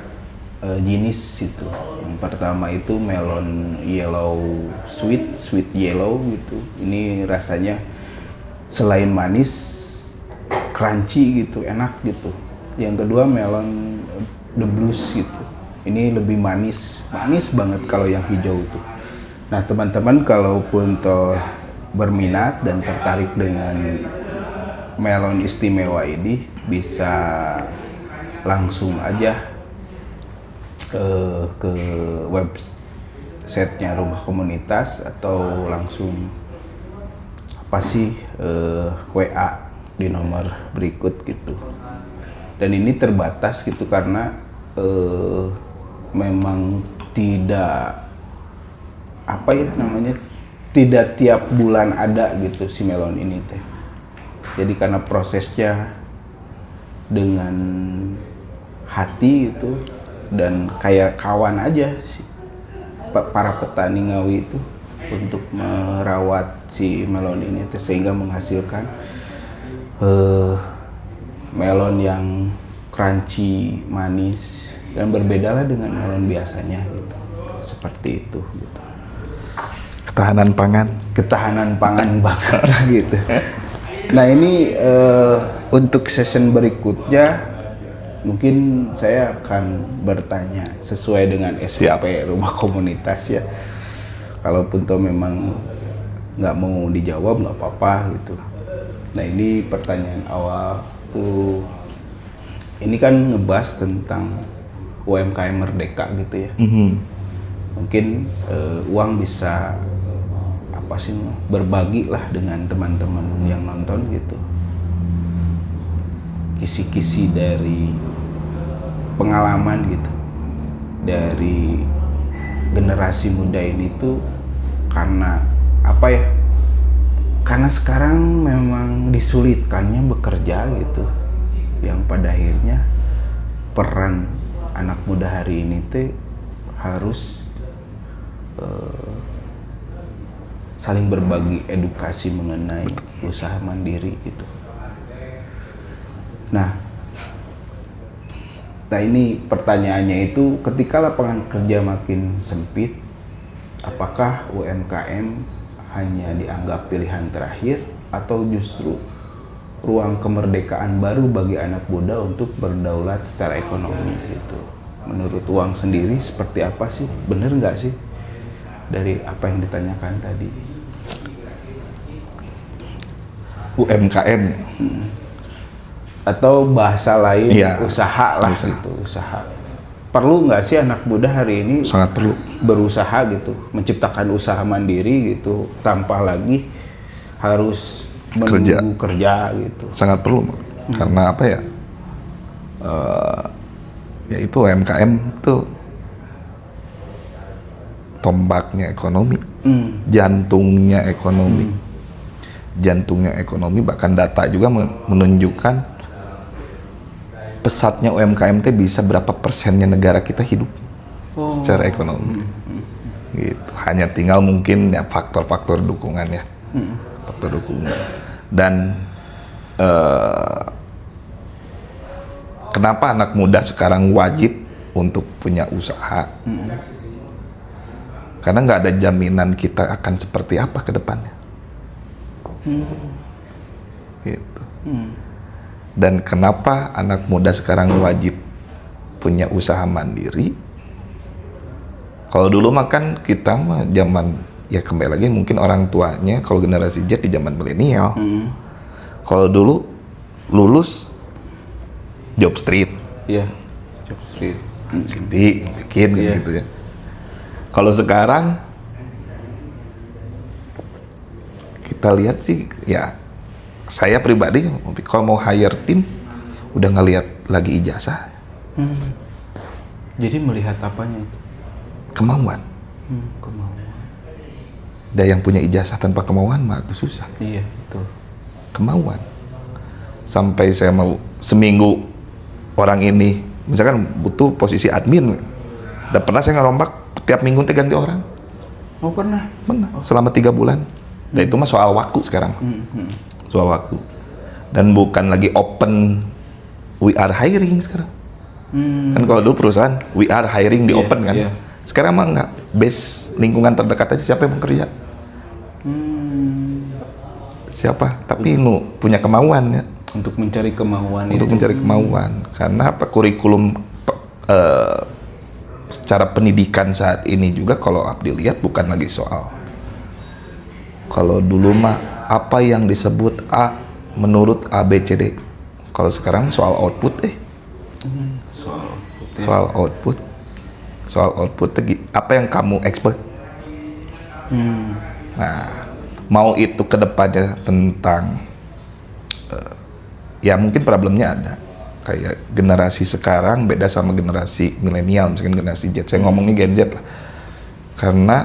jenis itu. Yang pertama itu melon yellow sweet yellow gitu. Ini rasanya selain manis, crunchy gitu, enak gitu. Yang kedua melon the blues gitu. Ini lebih manis banget kalau yang hijau itu. Nah teman-teman kalaupun toh berminat dan tertarik dengan melon istimewa ini, bisa langsung aja ke website-nya rumah komunitas atau langsung WA di nomor berikut gitu. Dan ini terbatas gitu karena memang tidak tidak tiap bulan ada gitu si melon ini teh. Jadi karena prosesnya dengan hati itu dan kayak kawan aja sih para petani Ngawi itu untuk merawat si melon ini sehingga menghasilkan melon yang crunchy, manis dan berbeda lah dengan melon biasanya gitu. Seperti itu gitu. Ketahanan pangan banget lah gitu. Nah ini untuk session berikutnya mungkin saya akan bertanya sesuai dengan SOP rumah komunitas ya. Kalaupun toh memang nggak mau dijawab nggak apa-apa gitu. Nah ini pertanyaan awal tuh, ini kan ngebahas tentang UMKM Merdeka gitu ya. Mungkin uang bisa berbagi lah dengan teman-teman yang nonton gitu. Kisi-kisi dari pengalaman gitu dari generasi muda ini tuh, karena karena sekarang memang disulitkannya bekerja gitu, yang pada akhirnya peran anak muda hari ini tuh harus saling berbagi edukasi mengenai usaha mandiri gitu. Nah, Nah ini pertanyaannya itu, ketika lapangan kerja makin sempit, apakah UMKM hanya dianggap pilihan terakhir atau justru ruang kemerdekaan baru bagi anak muda untuk berdaulat secara ekonomi gitu? Menurut Uang sendiri seperti apa sih? Bener nggak sih dari apa yang ditanyakan tadi? UMKM Atau bahasa lain, Iya, usaha lah usaha. gitu, usaha. Perlu nggak sih anak muda hari ini sangat perlu. berusaha gitu, menciptakan usaha mandiri gitu, tanpa lagi harus menunggu kerja gitu? Sangat perlu, karena apa ya? Ya itu UMKM tuh tombaknya ekonomi, jantungnya ekonomi. Jantungnya ekonomi, bahkan data juga menunjukkan pesatnya UMKM teh bisa berapa persennya negara kita hidup secara ekonomi. Gitu. Hanya tinggal mungkin ya faktor-faktor dukungan ya, faktor dukungan. Dan kenapa anak muda sekarang wajib untuk punya usaha? Karena nggak ada jaminan kita akan seperti apa ke depannya. Gitu. Dan kenapa anak muda sekarang wajib punya usaha mandiri? Kalau dulu mah kan kita mah zaman, ya kembali lagi mungkin orang tuanya, kalau generasi Z di zaman milenial, kalau dulu lulus job street, Iya, job street. CV bikin Iya. gitu ya. Kalau sekarang kita lihat sih, ya saya pribadi kalau mau hire tim udah ngelihat lagi ijazah, Jadi melihat apanya itu? kemauan. Kemauan. Dan yang punya ijazah tanpa kemauan mah itu susah. Iya, betul. Kemauan. Sampai saya mau seminggu orang ini misalkan butuh posisi admin, dan pernah saya ngerombak tiap minggu teh ganti orang. Oh, pernah? Benar. Selama 3 bulan. Dan itu mah soal waktu sekarang. Soal waktu. Dan bukan lagi open, we are hiring sekarang. Kan kalau dulu perusahaan we are hiring di Iya, open kan. iya. Sekarang mah enggak. Base lingkungan terdekat aja siapa yang mau kerja. Siapa? Tapi nu punya kemauan ya. Untuk mencari kemauan Untuk itu. mencari kemauan. Karena apa, kurikulum secara pendidikan saat ini juga kalau Abdi lihat bukan lagi soal, kalau dulu mah apa yang disebut A menurut ABCD, kalau sekarang soal output soal output apa yang kamu expert. Nah, mau itu kedepannya tentang ya mungkin problemnya ada kayak generasi sekarang beda sama generasi milenial, misalkan generasi Z. Saya ngomongnya Gen Z lah, karena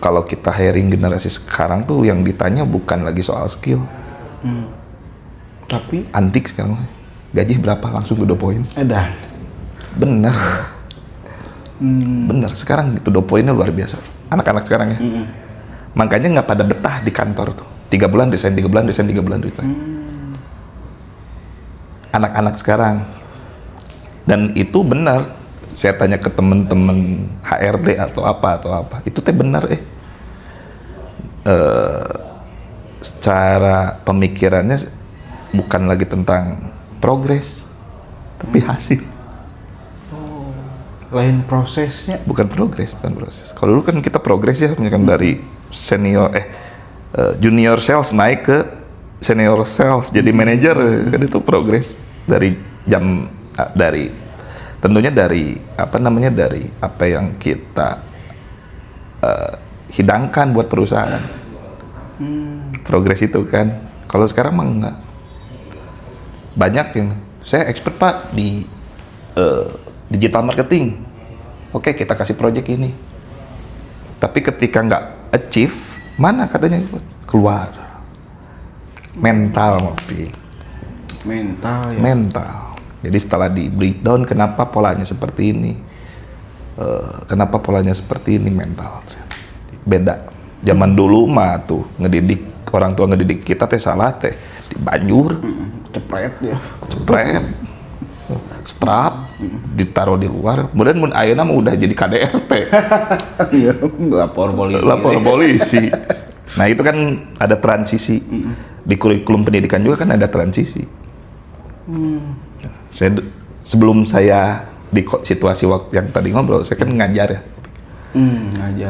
kalau kita hiring generasi sekarang tuh yang ditanya bukan lagi soal skill, Tapi antik sekarang. Gaji berapa langsung to the point. edan. Bener. Bener, sekarang to the point-nya luar biasa anak-anak sekarang ya. Makanya nggak pada betah di kantor tuh, 3 bulan resign, 3 bulan resign, 3 bulan resign. Anak-anak sekarang. Dan itu benar, saya tanya ke temen-temen HRD atau apa itu teh benar secara pemikirannya bukan lagi tentang progres tapi hasil. Lain prosesnya. Bukan proses. Kalau dulu kan kita progres ya, misalkan dari senior junior sales naik ke senior sales jadi manajer, kan itu progres dari tentunya dari apa yang kita hidangkan buat perusahaan. Progres itu kan. Kalau sekarang mah enggak. Banyak yang saya expert Pak di digital marketing. Oke, kita kasih project ini. Tapi ketika nggak achieve, mana katanya keluar. Mental ngopi. Mental ya. Mental. Jadi setelah di breakdown kenapa polanya seperti ini, kenapa polanya seperti ini, mental. Beda. Zaman dulu mah tuh ngedidik, orang tua ngedidik kita teh salah teh di banjur, Cepret ya. cepret. strap, ditaruh di luar. Kemudian mun ayeuna mah udah jadi KDRT. Iya, lapor polisi. Lapor polisi. Nah itu kan ada transisi. Di kurikulum pendidikan juga kan ada transisi. Sebelum saya di situasi waktu yang tadi ngobrol, saya kan ngajar ya.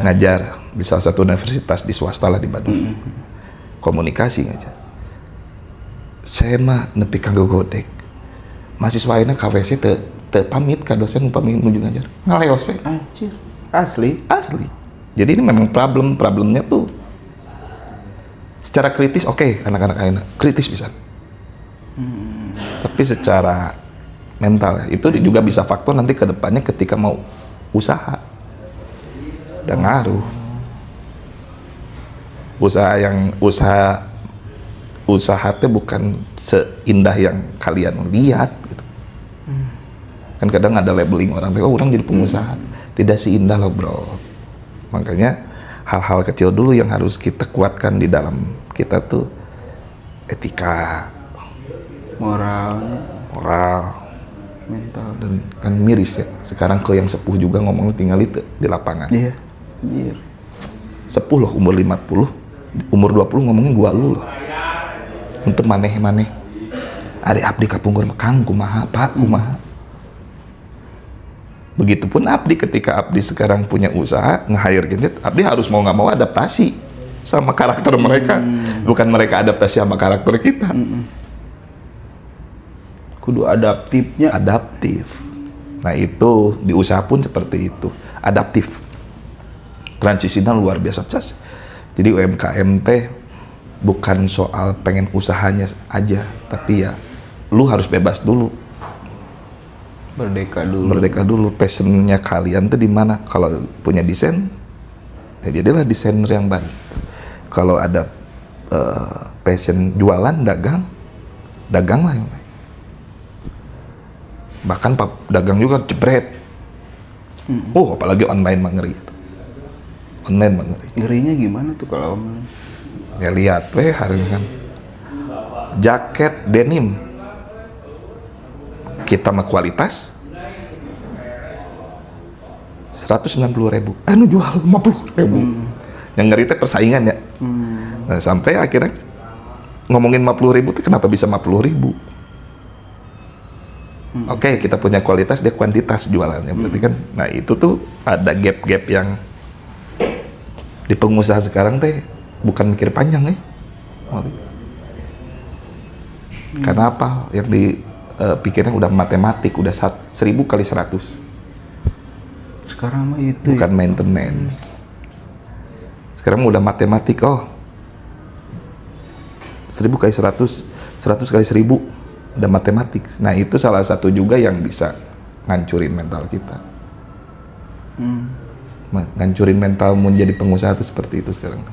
Ngajar di salah satu universitas di swasta lah di Bandung. Komunikasi ngajar. Saya mah nepi kanggo godek. Mahasiswa ayeuna ka WC teu pamit ka dosen upami nuju ngajar. Ngaleos we. Anjir. Asli. Jadi ini memang problemnya tuh secara kritis oke, anak-anak ayeuna kritis bisa. Tapi secara mental ya, itu juga bisa faktor nanti ke depannya ketika mau usaha. Dan ngaruh. Usaha teh bukan seindah yang kalian lihat gitu. Kan kadang ada labeling orang teh, oh orang jadi pengusaha. Tidak seindah loh bro. Makanya hal-hal kecil dulu yang harus kita kuatkan di dalam kita tuh etika, moral, mental, dan kan miris ya. Sekarang ke yang sepuh juga ngomong tinggal itu di lapangan. Iya. Sepuh loh umur 50, umur 20 ngomongnya gua lu loh. Untuk maneh ada abdi kapungkur kang kumaha pak kumaha. Begitupun abdi ketika abdi sekarang punya usaha nge-hire gadget, abdi harus mau nggak mau adaptasi sama karakter mereka, bukan mereka adaptasi sama karakter kita. Kudu adaptif. Nah itu di usaha pun seperti itu, adaptif. Transisinya luar biasa cas. Jadi UMKM teh bukan soal pengen usahanya aja, tapi ya lu harus bebas dulu. Merdeka dulu. Passionnya kalian tuh di mana? Kalau punya desain, ya jadilah desainer yang baik. Kalau ada passion jualan, daganglah yang baik. Bahkan dagang juga jebret. Apalagi online mah ngeri. Online mah ngeri. Ngerinya gimana tuh kalau online? Ya lihat hari ini kan jaket denim kita mah kualitas 190.000, jual 50.000. Yang ngeri teh persaingan ya. Nah, sampai akhirnya ngomongin 50.000 tuh kenapa bisa 50.000? Oke, kita punya kualitas, dia kuantitas jualannya berarti kan. Nah itu tuh ada gap-gap yang di pengusaha sekarang teh bukan mikir panjang ya. Karena apa? Yang dipikirnya udah matematik, udah 1000 kali 100. Sekarang mah itu bukan ya? Maintenance. Sekarang udah matematik, 1000 kali 100, 100 kali 1000 udah matematik. Nah itu salah satu juga yang bisa ngancurin mental kita. Ngancurin mental mau jadi pengusaha itu seperti itu sekarang.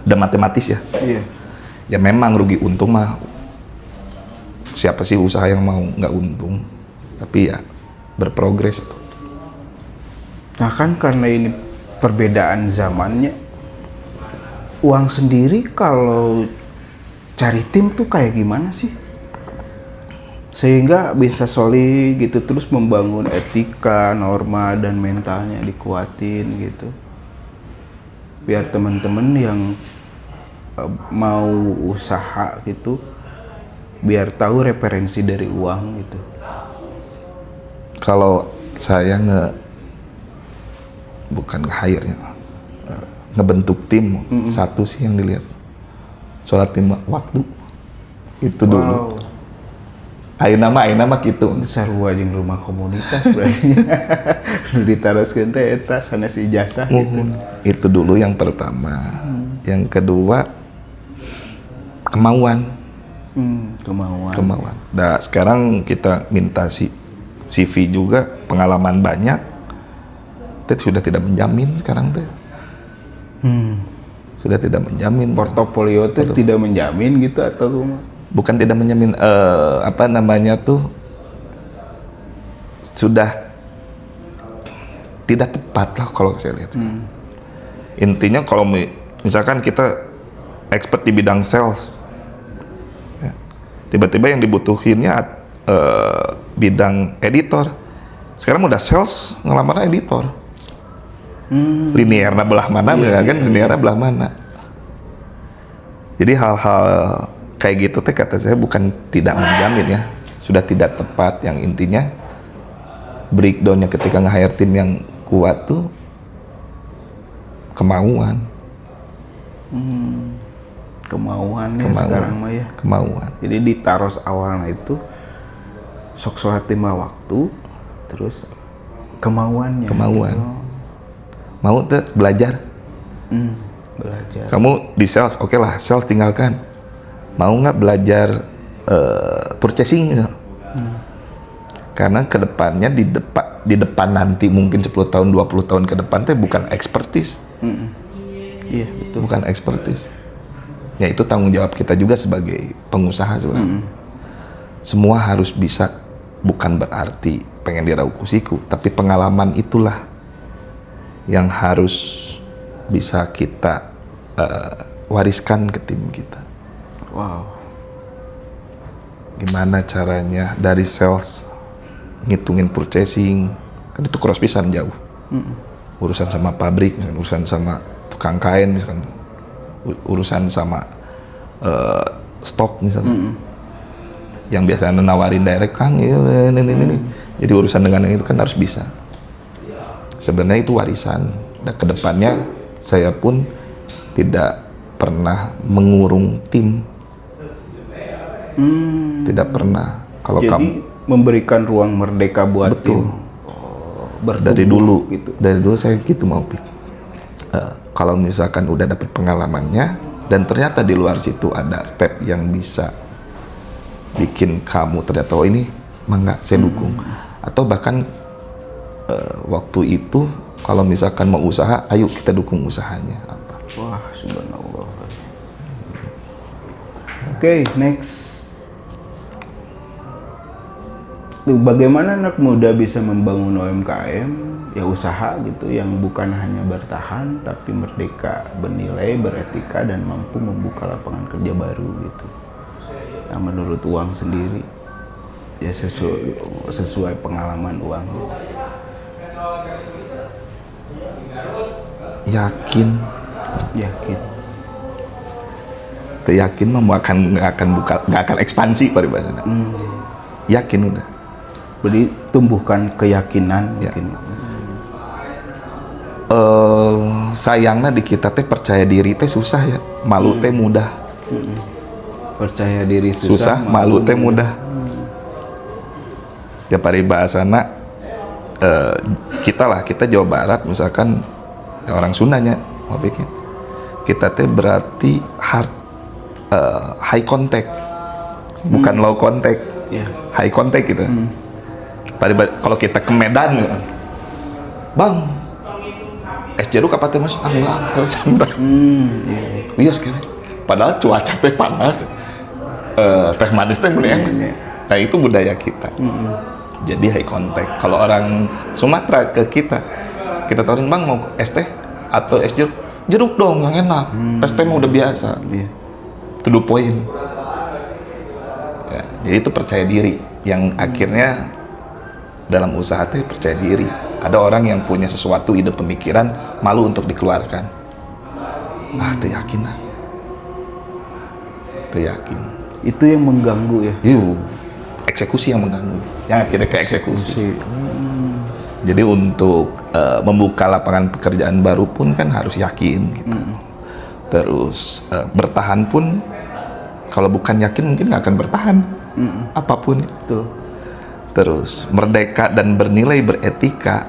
Udah matematis ya. Iya. Ya memang rugi untung mah siapa sih usaha yang mau nggak untung, tapi ya berprogres. Nah kan karena ini perbedaan zamannya, uang sendiri kalau cari tim tuh kayak gimana sih? Sehingga bisa solid gitu, terus membangun etika, norma, dan mentalnya dikuatin gitu. Biar teman-teman yang mau usaha gitu, biar tahu referensi dari uang gitu. Kalau saya bukan nge-hire-nya, ngebentuk tim, satu sih yang dilihat, sholat lima waktu, itu dulu. Ayeuna mah gitu. Sarua jeung rumah komunitas berarti. Nu ditaroskeun teh eta sanes ijazah gitu. Itu dulu yang pertama. Yang kedua kemauan. Kemauan. Nah, sekarang kita minta CV juga, pengalaman banyak. Itu sudah tidak menjamin sekarang teh. Sudah tidak menjamin. Portofolio teh tidak menjamin gitu atau bukan tidak menjamin, sudah tidak tepat lah kalau saya lihat. Intinya kalau misalkan kita expert di bidang sales, ya, tiba-tiba yang dibutuhinnya bidang editor. Sekarang udah sales ngelamar editor. Linearnya belah mana, kan linearnya belah mana. Jadi hal-hal kayak gitu teh kata saya bukan tidak menjamin ya, sudah tidak tepat. Yang intinya breakdownnya ketika nge-hire tim yang kuat tuh kemauan. Kemauannya sekarang mah ya. Kemauan. Jadi ditaruh awalnya itu sok sholat 5 waktu, terus kemauannya. Kemauan. Gitu. Mau tuh belajar. Belajar. Kamu di sales, oke lah, sales tinggalkan. Mau nggak belajar purchasing? Karena kedepannya di depan nanti mungkin 10 tahun, 20 tahun ke depan teh bukan expertise. Iya, betul. Bukan expertise. Ya itu tanggung jawab kita juga sebagai pengusaha sebenarnya. Semua harus bisa, bukan berarti pengen diraup kusiku, tapi pengalaman itulah yang harus bisa kita wariskan ke tim kita. Wow. Gimana caranya dari sales ngitungin purchasing, kan itu cross pisan jauh. Urusan sama pabrik, misalkan, urusan sama tukang kain misalkan, urusan sama stok misalnya. Yang biasanya nawarin direct, Kang, ini. Jadi urusan dengan yang itu kan harus bisa. Sebenarnya itu warisan. Dan kedepannya saya pun tidak pernah mengurung tim. Tidak pernah. Kalau Jadi kamu memberikan ruang merdeka buat betul. tim. Bertumbuh, Dari dulu gitu. Dari dulu saya gitu mau Pik. Kalau misalkan udah dapet pengalamannya dan ternyata di luar situ ada step yang bisa bikin kamu ternyata oh ini mangga saya dukung. Atau bahkan waktu itu kalau misalkan mau usaha, ayo kita dukung usahanya apa. Wah, subhanallah. Oke, next. Bagaimana anak muda bisa membangun UMKM, ya usaha gitu, yang bukan hanya bertahan, tapi merdeka, bernilai, beretika, dan mampu membuka lapangan kerja baru gitu. Nah, menurut Uang sendiri, ya sesuai pengalaman Uang gitu. Yakin mah nggak akan ekspansi pada bahasa. Yakin udah. Jadi tumbuhkan keyakinan Ya. mungkin. Sayangnya di kita teh percaya diri teh susah ya, malu teh mudah. Percaya diri Susah, malu teh mudah. Ya paribahasana kita Jawa Barat misalkan orang Sundanya mau pikir kita teh berarti high contact, bukan low contact. High contact gitu. Kalau kita ke Medan, Bang, es jeruk apa teh Mas? Enggak, kalau santai. Iya sekarang. Padahal cuaca teh panas, teh manis teh mulai enak. Nah itu budaya kita. Jadi high contact. Kalau orang Sumatera ke kita tawarin, Bang mau es teh atau es jeruk? Jeruk dong yang enak. Es teh mah udah biasa. To the point. Ya, jadi itu percaya diri yang akhirnya dalam usaha teh percaya diri. Ada orang yang punya sesuatu ide pemikiran malu untuk dikeluarkan. Teh yakin lah. Teh yakin. Itu yang mengganggu ya. Eksekusi yang mengganggu. Yang akhirnya ke eksekusi. Jadi untuk membuka lapangan pekerjaan baru pun kan harus yakin gitu. Terus bertahan pun kalau bukan yakin mungkin nggak akan bertahan. Apapun itu. Terus merdeka dan bernilai beretika,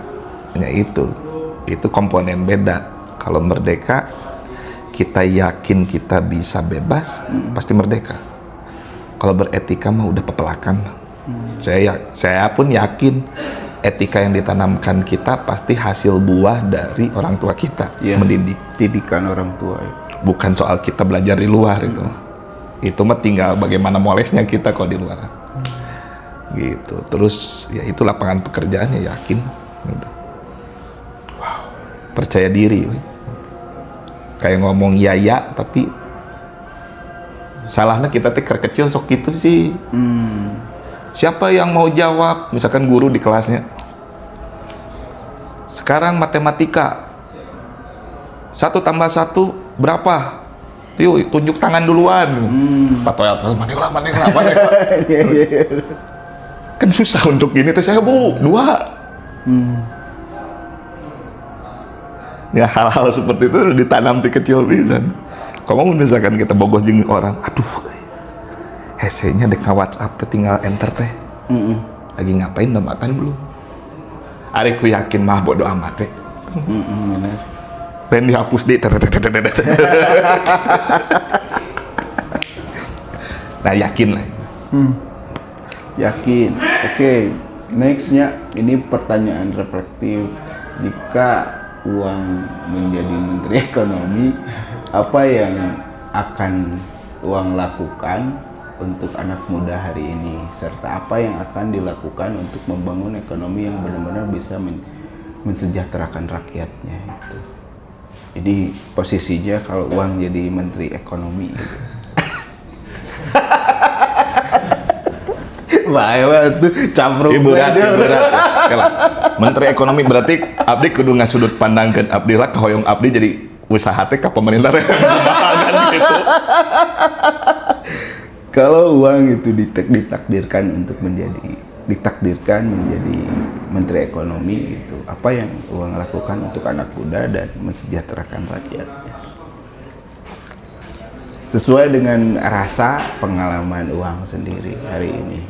ya itu komponen beda. Kalau merdeka kita yakin kita bisa bebas, pasti merdeka. Kalau beretika mah udah pepelakan. Saya pun yakin etika yang ditanamkan kita pasti hasil buah dari orang tua kita mendidik. Didikan orang tua ya. Bukan soal kita belajar di luar itu. Itu mah tinggal bagaimana molesnya kita kalau di luar. Gitu. Terus ya itu lapangan pekerjaannya yakin. Udah. Wow. Percaya diri. Kayak ngomong ya tapi salahnya kita teh kecil sok gitu sih. Siapa yang mau jawab? Misalkan guru di kelasnya. Sekarang matematika. 1 + 1 berapa? Yuk, tunjuk tangan duluan. Patoya, manehlah. Kan susah untuk gini teh saya, Bu. 2. Ya hal-hal seperti itu ditanam di kecil pisan. Kalau misalkan kita bogoh jeung orang, aduh, hesenya dek ka WhatsApp teh tinggal enter teh. Lagi ngapain, udah makan belum? Ari ku yakin mah bodo amat teh. Benar. Pen dihapus di. Nah yakin lah. Yakin. Oke, nextnya ini pertanyaan reflektif. Jika uang menjadi Menteri Ekonomi, apa yang akan uang lakukan untuk anak muda hari ini, serta apa yang akan dilakukan untuk membangun ekonomi yang benar-benar bisa mensejahterakan rakyatnya itu. Jadi posisinya kalau uang jadi Menteri Ekonomi gitu. Wah, tuh campur berat. Menteri Ekonomi berarti abdi kudu ngasudut pandangkeun abdi lah kahoyong abdi jadi usaha teh ka pemerintah kan gitu. Kalau uang itu ditakdirkan menjadi Menteri Ekonomi gitu, apa yang uang lakukan untuk anak muda dan mensejahterakan rakyatnya? Sesuai dengan rasa pengalaman uang sendiri hari ini.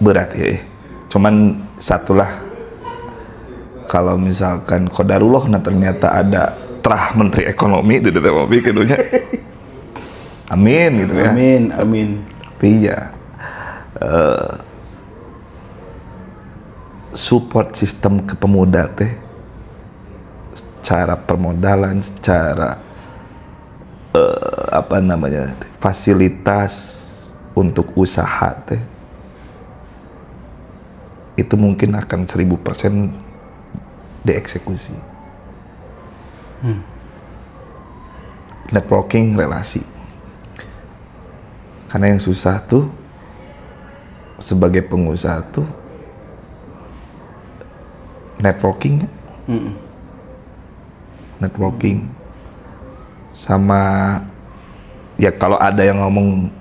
Berat ya. Cuman satulah, kalau misalkan qadarullah ternyata ada terah Menteri Ekonomi di TTP kidunya. Amin gitu ya. Amin. Tapi ya support sistem kepemuda teh secara permodalan, secara fasilitas untuk usaha teh itu mungkin akan 1000% dieksekusi. Networking, relasi. Karena yang susah tuh sebagai pengusaha tuh networking. Networking sama ya, kalau ada yang ngomong,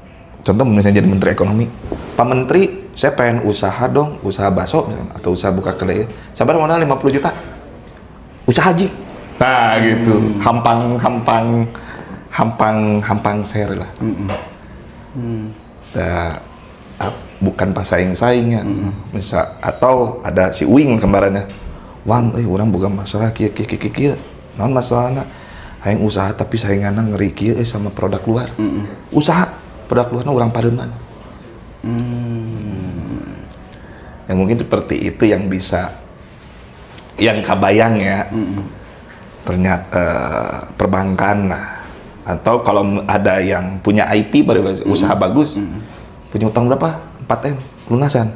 contoh misalnya jadi Menteri Ekonomi, Pak Menteri, saya pengen usaha dong, usaha bakso misalnya, atau usaha buka kedai. Sabar modal 50 juta. Usaha haji. Nah, gitu. Hampang share lah. Bukan pas saing-saingnya. Misal atau ada si Uing kembarannya. Wang, orang bukan masalah kieu. Naon masalahna? Hayang usaha tapi sainganna ngeri kieu sama produk luar. Usaha produk luarna urang pareman. Yang mungkin seperti itu yang bisa, yang kabayang ya. Ternyata perbankan lah, atau kalau ada yang punya IP usaha bagus, punya utang berapa? 4M lunasan,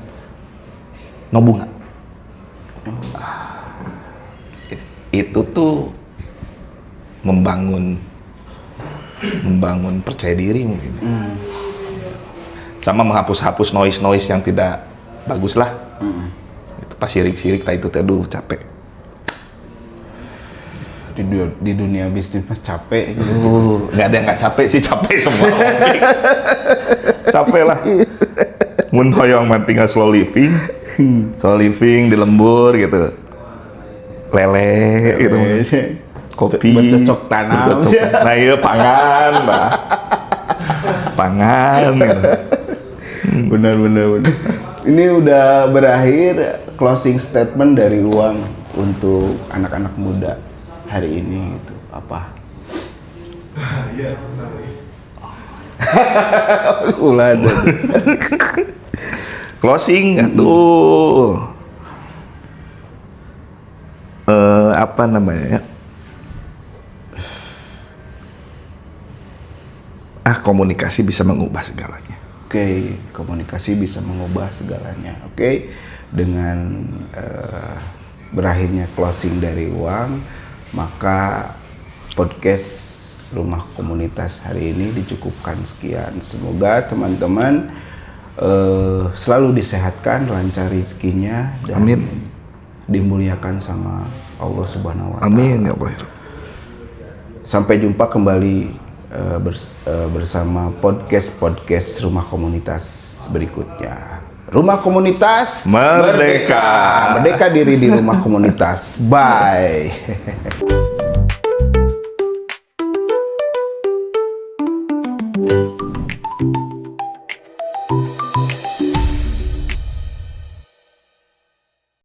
no bunga. Itu tuh membangun percaya diri mungkin. Sama menghapus noise yang tidak bagus lah. Itu pas sirik-sirik, itu aduh capek. Di dunia bisnis mas capek. Nggak ada yang nggak capek sih, capek semua. Capek lah. Mun hoyong mah tinggal slow living di lembur gitu. Lele gitu. Kopi. Bercocok tanam. Nah iya pangan. Gitu. Benar. Ini udah berakhir closing statement dari Uang untuk anak-anak muda hari ini itu apa? Ulah aja. Closing aduh. Apa namanya ya? Komunikasi bisa mengubah segalanya. Oke, komunikasi bisa mengubah segalanya. Oke, dengan berakhirnya closing dari Uang, maka podcast rumah komunitas hari ini dicukupkan sekian. Semoga teman-teman selalu disehatkan, lancar rezekinya, dan Amin. dimuliakan sama Allah Subhanahu wa Ta'ala. Amin ya Allah. Sampai jumpa kembali bersama podcast Rumah Komunitas berikutnya. Rumah Komunitas Merdeka. Merdeka diri di rumah komunitas. Bye.